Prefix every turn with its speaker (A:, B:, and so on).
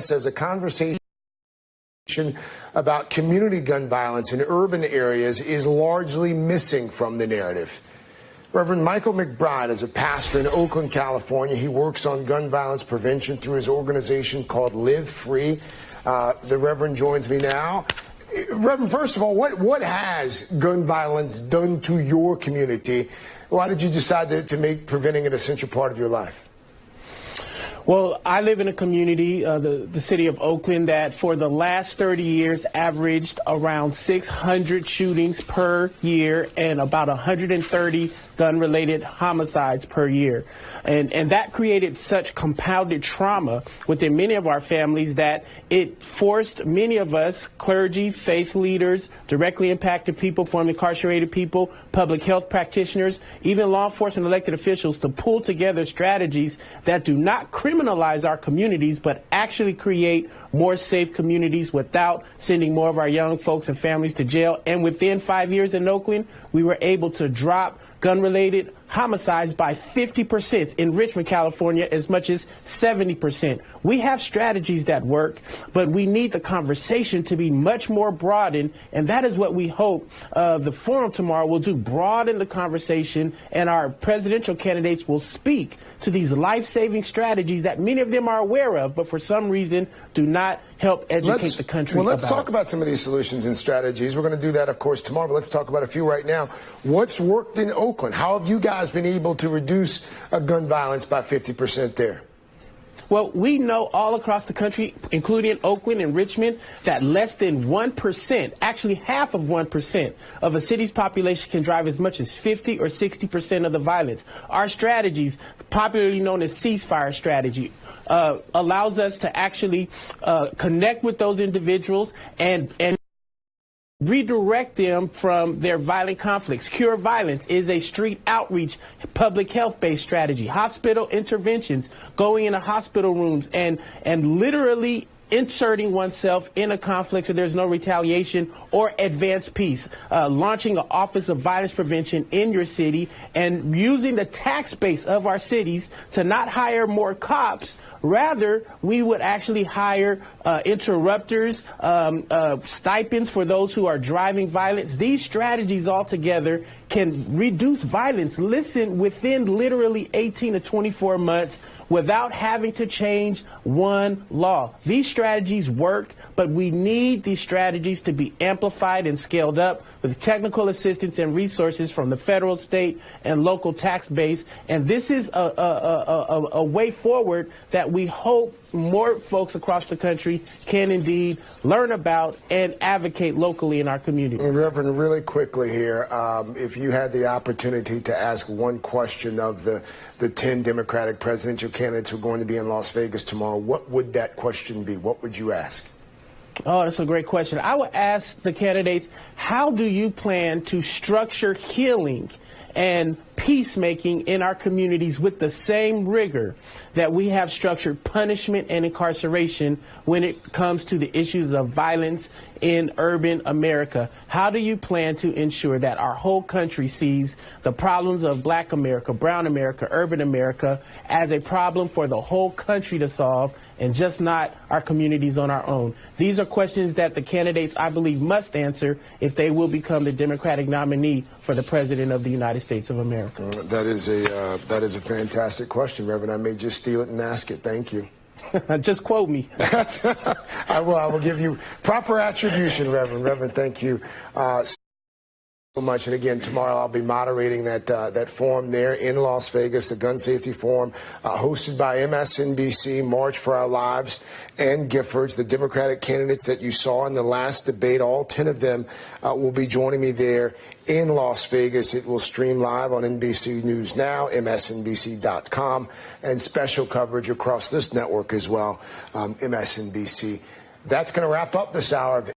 A: says a conversation about community gun violence in urban areas is largely missing from the narrative. Reverend Michael McBride is a pastor in Oakland, California. He works on gun violence prevention through his organization called Live Free. The Reverend joins me now. Reverend, first of all, what has gun violence done to your community? Why did you decide to make preventing it a central part of your life?
B: Well, I live in a community, the city of Oakland, that for the last 30 years averaged around 600 shootings per year and about 130 gun-related homicides per year. And that created such compounded trauma within many of our families that it forced many of us, clergy, faith leaders, directly impacted people, formerly incarcerated people, public health practitioners, even law enforcement elected officials to pull together strategies that do not criminalize our communities, but actually create more safe communities without sending more of our young folks and families to jail. And within 5 years in Oakland, we were able to drop gun-related homicides by 50%. In Richmond, California, as much as 70%. We have strategies that work, but we need the conversation to be much more broadened, and that is what we hope the forum tomorrow will do, broaden the conversation, and our presidential candidates will speak to these life-saving strategies that many of them are aware of, but for some reason do not help educate the country.
A: Well, let's talk about some of these solutions and strategies. We're going to do that, of course, tomorrow, but let's talk about a few right now. What's worked in Oakland? How have you guys been able to reduce gun violence by 50% there?
B: Well, we know all across the country, including Oakland and Richmond, that less than 1%, actually half of 1% of a city's population can drive as much as 50 or 60% of the violence. Our strategies, popularly known as ceasefire strategy, allows us to actually connect with those individuals and redirect them from their violent conflicts. Cure Violence is a street outreach, public health-based strategy. Hospital interventions, going into hospital rooms and literally inserting oneself in a conflict so there's no retaliation or advanced peace. Launching an Office of Violence Prevention in your city and using the tax base of our cities to not hire more cops. Rather, we would actually hire interrupters, stipends for those who are driving violence. These strategies altogether can reduce violence, within literally 18 to 24 months without having to change one law. These strategies work, but we need these strategies to be amplified and scaled up with technical assistance and resources from the federal, state, and local tax base. And this is a way forward that we hope more folks across the country can indeed learn about and advocate locally in our communities.
A: Reverend, really quickly here, if you had the opportunity to ask one question of the 10 Democratic presidential candidates who are going to be in Las Vegas tomorrow, what would that question be? What would you ask?
B: Oh, that's a great question. I would ask the candidates, how do you plan to structure healing and peacemaking in our communities with the same rigor that we have structured punishment and incarceration when it comes to the issues of violence in urban America? How do you plan to ensure that our whole country sees the problems of Black America, brown America, urban America as a problem for the whole country to solve and just not our communities on our own? These are questions that the candidates, I believe, must answer if they will become the Democratic nominee for the President of the United States of America.
A: That is a fantastic question, Reverend. I may just steal it and ask it. Thank you.
B: Just quote me.
A: I will give you proper attribution, Reverend. Reverend, thank you so much. And again, tomorrow I'll be moderating that forum there in Las Vegas, the Gun Safety Forum, hosted by MSNBC, March for Our Lives, and Giffords. The Democratic candidates that you saw in the last debate, all 10 of them will be joining me there in Las Vegas. It will stream live on NBC News Now, MSNBC.com, and special coverage across this network as well, MSNBC. That's going to wrap up this hour of